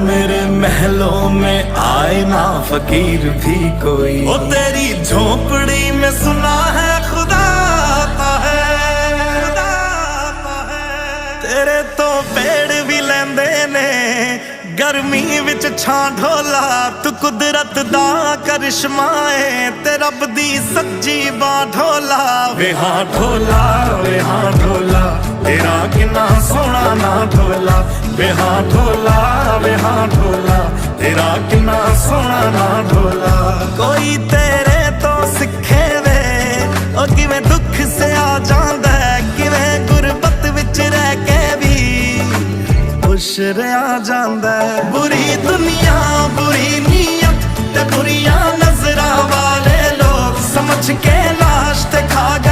मेरे महलों में आए ना फकीर भी कोई। ओ तेरी झोपड़ी में सुना है खुदा आता है, खुदा आता है। तेरे तो पेड़ भी लेंदे ने गर्मी विच छां ढोला। तू कुदरत दा करिश्मा है ते रब दी सच्ची बां ढोला। वे हाँ ढोला, वे हाँ ढोला, तेरा किन्ना सोहना ना ढोला। वे हाँ ढोला, वे हाँ ढोला, तेरा किन्ना सोहना ना ढोला। कोई तेरे तो सिखे वे ओ किवें दुख से आ जांदा है, किवें गुरबत विच रह के भी खुश रहा जांदा है। बुरी दुनिया बुरी नीयत ते बुरियां नजरां वाले लोग समझ के लाश ते खा गए।